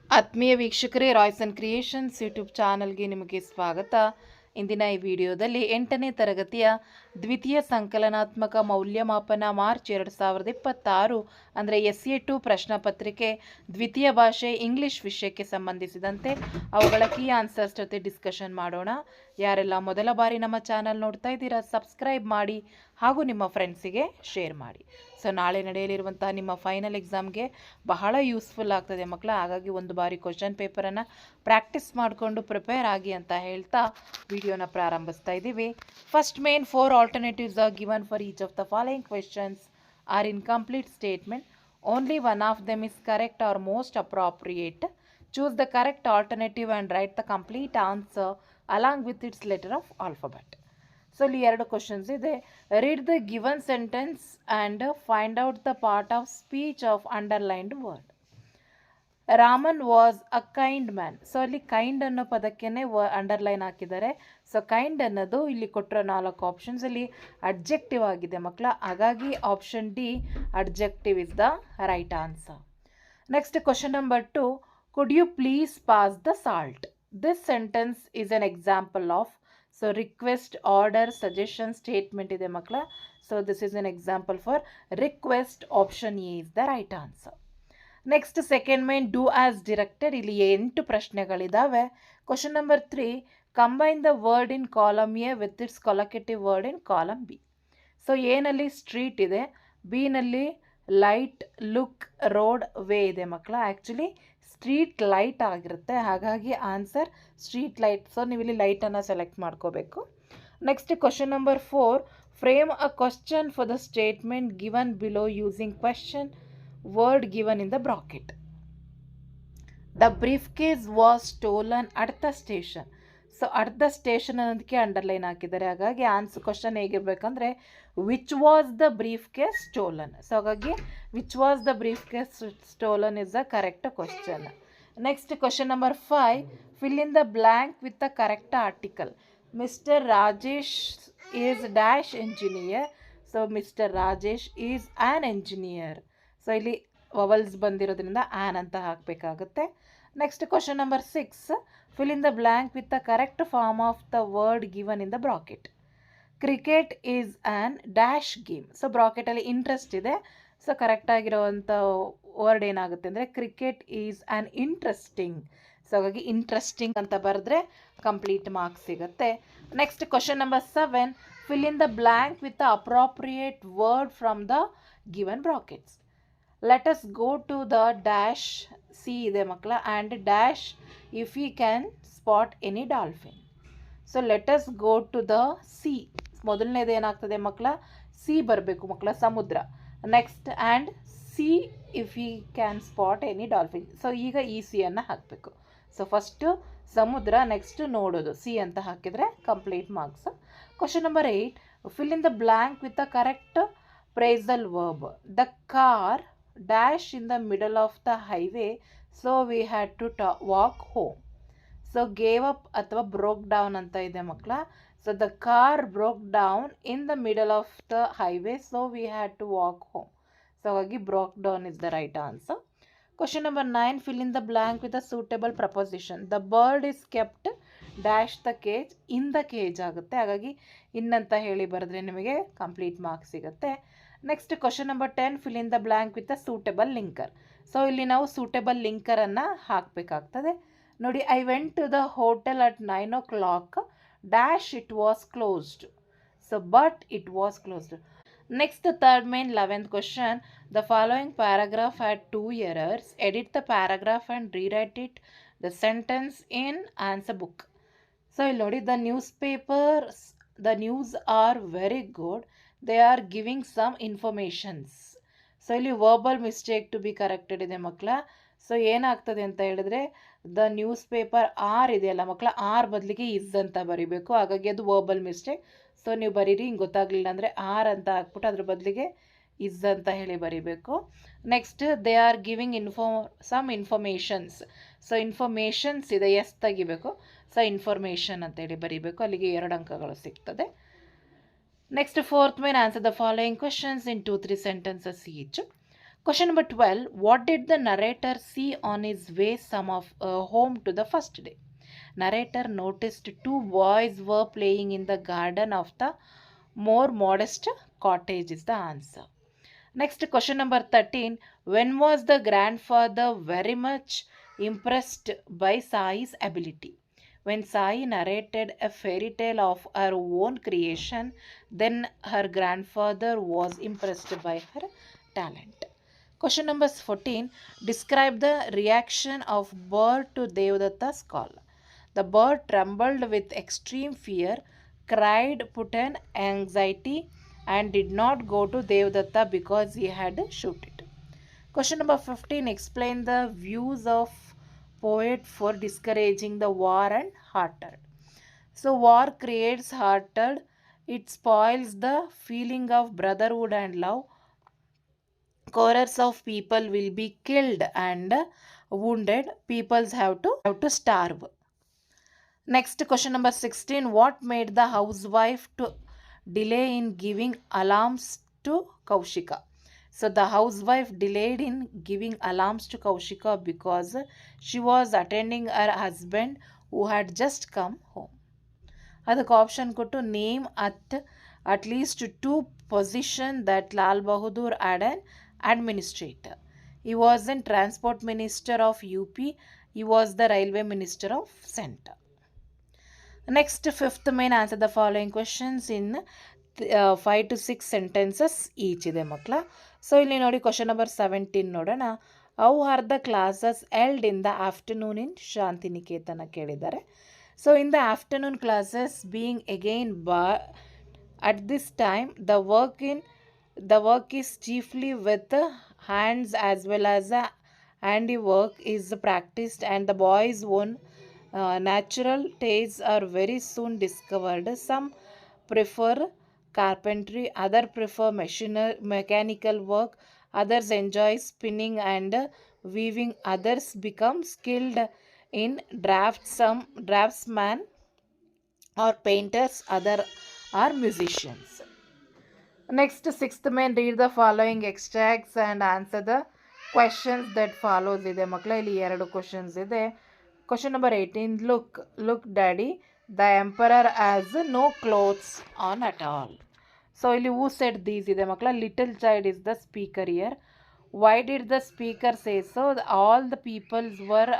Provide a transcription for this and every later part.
ಆತ್ಮೀಯ ವೀಕ್ಷಕರೇ, Royce and creations YouTube ಚಾನಲ್ಗೆ ನಿಮಗೆ ಸ್ವಾಗತ. ಇಂದಿನ ಈ ವಿಡಿಯೋದಲ್ಲಿ 8ನೇ ತರಗತಿಯ ದ್ವಿತೀಯ ಸಂಕಲನಾತ್ಮಕ ಮೌಲ್ಯಮಾಪನ ಮಾರ್ಚ್ 2026 ಅಂದರೆ SA2 ಪ್ರಶ್ನೆ ಪತ್ರಿಕೆ ದ್ವಿತೀಯ ಭಾಷೆ ಇಂಗ್ಲಿಷ್ ವಿಷಯಕ್ಕೆ ಸಂಬಂಧಿಸಿದಂತೆ ಅವುಗಳ ಕೀ ಆನ್ಸರ್ಸ್ ಜೊತೆ ಡಿಸ್ಕಷನ್ ಮಾಡೋಣ. ಯಾರೆಲ್ಲ ಮೊದಲ ಬಾರಿ ನಮ್ಮ ಚಾನಲ್ ನೋಡ್ತಾ ಇದ್ದೀರಾ, ಸಬ್ಸ್ಕ್ರೈಬ್ ಮಾಡಿ ಹಾಗೂ ನಿಮ್ಮ ಫ್ರೆಂಡ್ಸಿಗೆ ಶೇರ್ ಮಾಡಿ. ಸೊ ನಾಳೆ ನಡೆಯಲಿರುವಂತಹ ನಿಮ್ಮ ಫೈನಲ್ ಎಕ್ಸಾಮ್ಗೆ ಬಹಳ ಯೂಸ್ಫುಲ್ ಆಗ್ತದೆ ಮಕ್ಕಳ. ಹಾಗಾಗಿ ಒಂದು ಬಾರಿ ಕ್ವಶನ್ ಪೇಪರನ್ನು ಪ್ರಾಕ್ಟೀಸ್ ಮಾಡಿಕೊಂಡು ಪ್ರಿಪೇರ್ ಆಗಿ ಅಂತ ಹೇಳ್ತಾ ವಿಡಿಯೋನ ಪ್ರಾರಂಭಿಸ್ತಾ ಇದ್ದೀವಿ. First main 4 alternatives are given for each of the following questions are incomplete statement. Only one of them is correct or most appropriate. Choose the correct alternative and write the complete answer along with its letter of alphabet. So ಇಲ್ಲಿ 2 questions ಇದೆ. Read the given sentence and find out the part of speech of underlined word. Raman was a kind man. So ಅಲ್ಲಿ kind ಅನ್ನೋ ಪದಕ್ಕೇ underline ಹಾಕಿದ್ದಾರೆ. So kind ಅನ್ನೋದು ಇಲ್ಲಿ ಕೊಟ್ಟಿರೋ 4 ಆಪ್ಷನ್ಸಲ್ಲಿ ಅಡ್ಜೆಕ್ಟಿವ್ ಆಗಿದೆ ಮಕ್ಕಳ. ಹಾಗಾಗಿ option D adjective is the right answer. Next question number 2, could you please pass the salt. This sentence is an example of. So request, order, suggestion, statement ಇದೆ ಮಕ್ಕಳ. So this is an example for request. Option A is the right answer. Next second main do as directed. ಇಲ್ಲಿ 8 ಪ್ರಶ್ನೆಗಳಿದ್ದಾವೆ. Question number 3, combine the word in column A with its collocative word in column B. So ಎನಲ್ಲಿ street ಇದೆ, ಬಿನಲ್ಲಿ light, look, road, way ಇದೆ ಮಕ್ಕಳ. Actually street light ಆಗಿರುತ್ತೆ, ಹಾಗಾಗಿ answer street light. So ನೀವು ಇಲ್ಲಿ ಲೈಟನ್ನು ಸೆಲೆಕ್ಟ್ ಮಾಡ್ಕೋಬೇಕು. Next question number 4, frame a question for the statement given below using question word given in the bracket. The briefcase was stolen at the station. So at the station ಅನ್ನೋದಕ್ಕೆ underline ಹಾಕಿದ್ದಾರೆ. ಹಾಗಾಗಿ answer question ಹೇಗಿರ್ಬೇಕಂದ್ರೆ which was the briefcase stolen. So ಹಾಗಾಗಿ which was the briefcase stolen is the correct question. Next question number 5, fill in the blank with the correct article. Mister Rajesh is dash engineer. So mister Rajesh is an engineer. So ಇಲ್ಲಿ vowels ಬಂದಿರೋದ್ರಿಂದ an ಅಂತ ಹಾಕಬೇಕಾಗುತ್ತೆ. Next question number 6, fill in the blank with the correct form of the word given in the bracket. Cricket is an dash game. So ಬ್ರಾಕೆಟಲ್ಲಿ interest ಇದೆ. So ಕರೆಕ್ಟಾಗಿರೋವಂಥ word ಏನಾಗುತ್ತೆ ಅಂದರೆ cricket is an interesting. So ಹಾಗಾಗಿ interesting ಅಂತ ಬರೆದ್ರೆ complete marks ಸಿಗುತ್ತೆ. Next question number 7, fill in the blank with the appropriate word from the given brackets. Let us go to the dash, C ಇದೆ ಮಕ್ಕಳ, and dash if we can spot any dolphin. So let us go to the sea. ಮೊದಲನೇದು ಏನಾಗ್ತದೆ ಮಕ್ಕಳ, sea ಬರಬೇಕು ಮಕ್ಕಳ, ಸಮುದ್ರ. Next and sea if we can spot any dolphin. So ಈಗ ಈ ಸಿಯನ್ನು ಹಾಕಬೇಕು. ಸೊ ಫಸ್ಟು ಸಮುದ್ರ, ನೆಕ್ಸ್ಟ್ ನೋಡೋದು, ಸಿ ಅಂತ ಹಾಕಿದರೆ complete marks. Question number 8, fill in the blank with the correct phrasal verb. The car dash in the middle of the highway, so we had to walk home. So gave up ಅಥವಾ broke down ಅಂತ ಇದೆ ಮಕ್ಕಳ. So the car broke down in the middle of the highway, so we had to walk home. So ಹಾಗಾಗಿ broke down is the right answer. Question number 9, fill in the blank with a suitable preposition. The bird is kept dash the cage, in the cage ಆಗುತ್ತೆ. ಹಾಗಾಗಿ ಇನ್ನಂತ ಹೇಳಿ ಬರೆದ್ರೆ ನಿಮಗೆ complete marks ಸಿಗುತ್ತೆ. Next question number 10, fill in the blank with a suitable linker. So ಇಲ್ಲಿ ನಾವು suitable ಲಿಂಕರನ್ನು ಹಾಕಬೇಕಾಗ್ತದೆ. ನೋಡಿ, I went to the hotel at 9 o'clock dash it was closed. So but it was closed. Next third main 11th question, the following paragraph had 2 errors. Edit the paragraph and rewrite it the sentence in answer book. So ಇಲ್ಲಿ ನೋಡಿ, the news are very good, they are giving some informations. So ಇಲ್ಲಿ verbal mistake to be corrected ಇದೆ ಮಕ್ಕಳ. So ಏನಾಗ್ತದೆ ಅಂತ ಹೇಳಿದ್ರೆ, the news paper R ಇದೆಯಲ್ಲ ಮಕ್ಕಳ, ಆರ್ ಬದಲಿಗೆ ಇಸ್ ಅಂತ ಬರಿಬೇಕು. ಹಾಗಾಗಿ ಅದು ವರ್ಬಲ್ ಮಿಸ್ಟೇಕ್. ಸೊ ನೀವು ಬರೀರಿ, ಹಿಂಗೆ ಗೊತ್ತಾಗಲಿಲ್ಲ ಅಂದರೆ ಆರ್ ಅಂತ ಹಾಕ್ಬಿಟ್ಟು ಅದ್ರ ಬದಲಿಗೆ ಇಸ್ ಅಂತ ಹೇಳಿ ಬರಿಬೇಕು. Next, they are giving some informations. So informations ಇದೆ, ಎಸ್ ತೆಗಿಬೇಕು. ಸೊ ಇನ್ಫಾರ್ಮೇಷನ್ ಅಂತೇಳಿ ಬರಿಬೇಕು. ಅಲ್ಲಿಗೆ 2 ಅಂಕಗಳು ಸಿಗ್ತದೆ. Next fourth main answer the following questions in 2-3 sentences each. Question number 12. What did the narrator see on his way home to the first day? Narrator noticed two boys were playing in the garden of the more modest cottage is the answer. Next, question number 13. When was the grandfather very much impressed by Sai's ability? When Sai narrated a fairy tale of her own creation, then her grandfather was impressed by her talent. Question number 14. Describe the reaction of bird to Devadatta's call. The bird trembled with extreme fear, cried, put an anxiety, and did not go to Devadatta because he had shoot it. Question number 15. Explain the views of poet for discouraging the war and hatred. So war creates hatred. It spoils the feeling of brotherhood and love. Crores of people will be killed and wounded. Peoples have to starve. Next, question number 16. What made the housewife to delay in giving alarms to Kaushika? So the housewife delayed in giving alarms to Kaushika because she was attending her husband who had just come home. ಅದಕ್ಕೆ option ಕೊಟ್ಟು name at least two positions that Lal Bahadur had an administrator. He was a transport minister of UP. He was the railway minister of center. Next, fifth main, answer the following questions in 5 to 6 sentences each ಇದೆ ಮಕ್ಕಳ. So ಇಲ್ಲಿ ನೋಡಿ question number 17 ನೋಡೋಣ. How are the classes held in the afternoon in Shantiniketan ಕೇಳಿದ್ದಾರೆ. So in the afternoon classes being again at this time the work is chiefly with hands as well as handiwork is practiced, and the boys own natural tastes are very soon discovered. Some prefer carpentry, others prefer mechanical work, others enjoy spinning and weaving, others become skilled in draftsmen or painters, others are musicians. Next, sixth main, read the following extracts and answer the questions that follows ಇದೆ ಮಕ್ಕಳ. ಇಲ್ಲಿ ಎರಡು questions ಇದೆ. Question number 18. Look daddy, the emperor has no clothes on at all. So ಇಲ್ಲಿ who said these ಇದೆ ಮಕ್ಕಳ. Little child is the speaker here. Why did the speaker say so? All the people were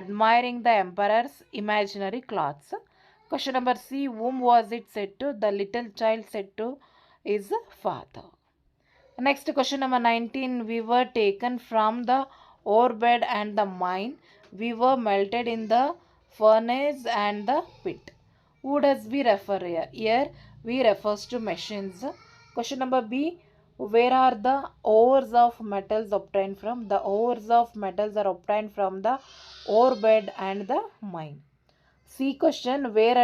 admiring the emperor's imaginary clothes. Question number C. Whom was it said to? The little child said to his father. Next, question number 19. We were taken from the ore bed and the mine. We were melted in the furnace and the pit. Who does we refer here? Here we refers to machines. Question number B. Where are the ores of metals obtained from? The ores of metals are obtained from the ore bed and the mine. C question. Where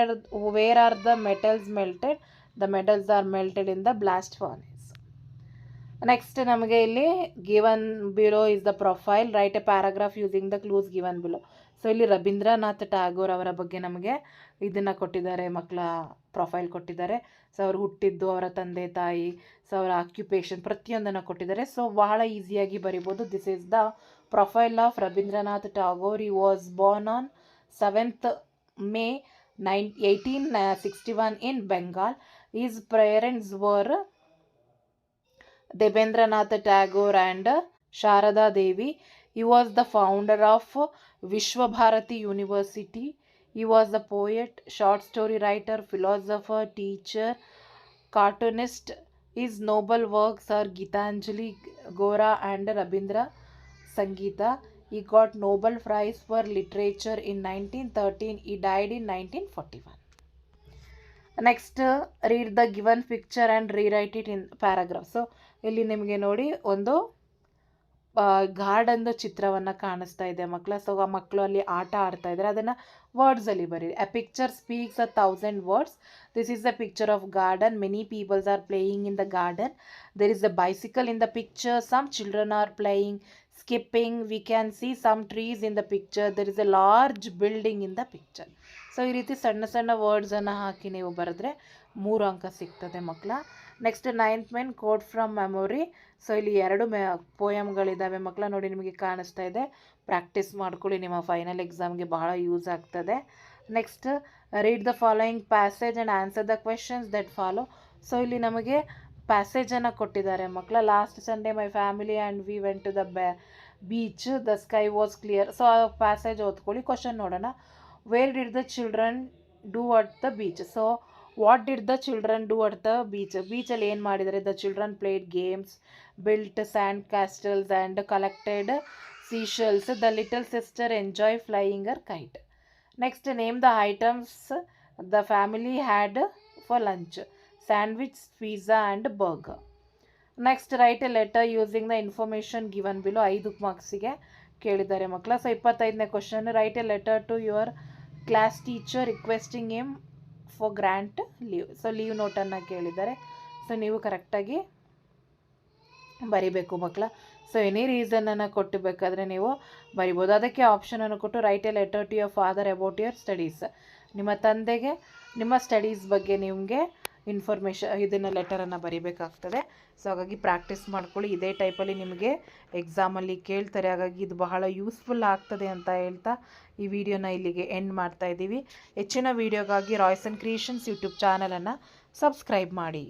are the metals melted? The metals are melted in the blast furnace. Next, ನಮಗೆ ಇಲ್ಲಿ given below is the profile. Write a paragraph using the clues given below. So ಇಲ್ಲಿ ರವೀಂದ್ರನಾಥ್ ಟ್ಯಾಗೋರ್ ಅವರ ಬಗ್ಗೆ ನಮಗೆ ಇದನ್ನು ಕೊಟ್ಟಿದ್ದಾರೆ ಮಕ್ಕಳ, profile ಕೊಟ್ಟಿದ್ದಾರೆ. ಸೊ ಅವ್ರು ಹುಟ್ಟಿದ್ದು, ಅವರ ತಂದೆ ತಾಯಿ, ಸೊ ಅವರ ಆಕ್ಯುಪೇಷನ್ ಪ್ರತಿಯೊಂದನ್ನು ಕೊಟ್ಟಿದ್ದಾರೆ. ಸೊ ಬಹಳ ಈಸಿಯಾಗಿ ಬರಿಬೋದು. This is the profile of Rabindranath Tagore. He was born on 7th May 1861 in Bengal. His parents were Debendranath Tagore and Sharada Devi. He was the founder of Vishwabharati University. He was a poet, short story writer, philosopher, teacher, cartoonist. His noble works are Gitanjali, Gora and Rabindra Sangeeta. He got Nobel Prize for Literature in 1913. He died in 1941. Next, read the given picture and rewrite it in paragraph. So ಇಲ್ಲಿ ನಿಮಗೆ ನೋಡಿ ಒಂದು ಗಾರ್ಡನ್ದು ಚಿತ್ರವನ್ನು ಕಾಣಿಸ್ತಾ ಇದೆ ಮಕ್ಕಳ. So ಆ ಮಕ್ಕಳು ಅಲ್ಲಿ ಆಟ ಆಡ್ತಾ ಇದ್ದಾರೆ, ಅದನ್ನು ವರ್ಡ್ಸಲ್ಲಿ ಬರೀರಿ. A picture speaks 1,000 words. This is the picture of garden. Many peoples are playing in the garden. There is a bicycle in the picture. Some children are playing, skipping. We can see some trees in the picture. There is a large building in the picture. So ಈ ರೀತಿ ಸಣ್ಣ ಸಣ್ಣ ವರ್ಡ್ಸನ್ನು ಹಾಕಿ ನೀವು ಬರೆದ್ರೆ 3 ಅಂಕ ಸಿಗ್ತದೆ ಮಕ್ಕಳ. Next 9th main code from memory. So ಇಲ್ಲಿ 2 ಪೋಯಮ್ಗಳಿದ್ದಾವೆ ಮಕ್ಕಳ, ನೋಡಿ ನಿಮಗೆ ಕಾಣಿಸ್ತಾ ಇದೆ. ಪ್ರಾಕ್ಟೀಸ್ ಮಾಡ್ಕೊಳ್ಳಿ, ನಿಮ್ಮ ಫೈನಲ್ ಎಕ್ಸಾಮ್ಗೆ ಬಹಳ ಯೂಸ್ ಆಗ್ತದೆ. Next read the following passage and answer the questions that follow. So ಇಲ್ಲಿ ನಮಗೆ ಪ್ಯಾಸೇಜನ್ನು ಕೊಟ್ಟಿದ್ದಾರೆ ಮಕ್ಕಳ. Last Sunday my family and we went to the beach, the sky was clear. So ಆ ಪ್ಯಾಸೇಜ್ ಓದ್ಕೊಳ್ಳಿ. ಕ್ವಶನ್ ನೋಡೋಣ. Where did the children do at the beach. So what did the children do at the beach. ಬೀಚಲ್ಲಿ ಏನು ಮಾಡಿದ್ದಾರೆ? The children played games, built sand castles and collected Seychelles. The little sister enjoy flying a kite. Next name the items the family had for lunch. Sandwich, pizza and burger. Next write a letter using the information given below. 5 ಮಾರ್ಕ್ಸಿಗೆ ಕೇಳಿದ್ದಾರೆ ಮಕ್ಕಳ. So 25ನೇ question. Write a letter to your class teacher requesting him for grant leave. So leave ನೋಟನ್ನು ಕೇಳಿದ್ದಾರೆ. So ನೀವು ಕರೆಕ್ಟಾಗಿ ಬರಿಬೇಕು ಮಕ್ಕಳ. ಸೊ ಎನಿ ರೀಸನನ್ನು ಕೊಟ್ಟಬೇಕಾದ್ರೆ ನೀವು ಬರಿಬೋದು. ಅದಕ್ಕೆ ಆಪ್ಷನನ್ನು ಕೊಟ್ಟು write a letter to your father about your studies. ನಿಮ್ಮ ತಂದೆಗೆ ನಿಮ್ಮ ಸ್ಟಡೀಸ್ ಬಗ್ಗೆ ನಿಮಗೆ ಇದನ್ನು ಲೆಟರನ್ನು ಬರಿಬೇಕಾಗ್ತದೆ. ಸೊ ಹಾಗಾಗಿ ಪ್ರಾಕ್ಟೀಸ್ ಮಾಡ್ಕೊಳ್ಳಿ. ಇದೇ ಟೈಪಲ್ಲಿ ನಿಮಗೆ ಎಕ್ಸಾಮಲ್ಲಿ ಕೇಳ್ತಾರೆ. ಹಾಗಾಗಿ ಇದು ಬಹಳ ಯೂಸ್ಫುಲ್ ಆಗ್ತದೆ ಅಂತ ಹೇಳ್ತಾ ಈ ವಿಡಿಯೋನ ಇಲ್ಲಿಗೆ ಎಂಡ್ ಮಾಡ್ತಾ ಇದ್ದೀವಿ. ಹೆಚ್ಚಿನ ವಿಡಿಯೋಗಾಗಿ ರಾಯ್ಸನ್ ಕ್ರಿಯೇಷನ್ಸ್ ಯೂಟ್ಯೂಬ್ ಚಾನಲನ್ನು ಸಬ್ಸ್ಕ್ರೈಬ್ ಮಾಡಿ.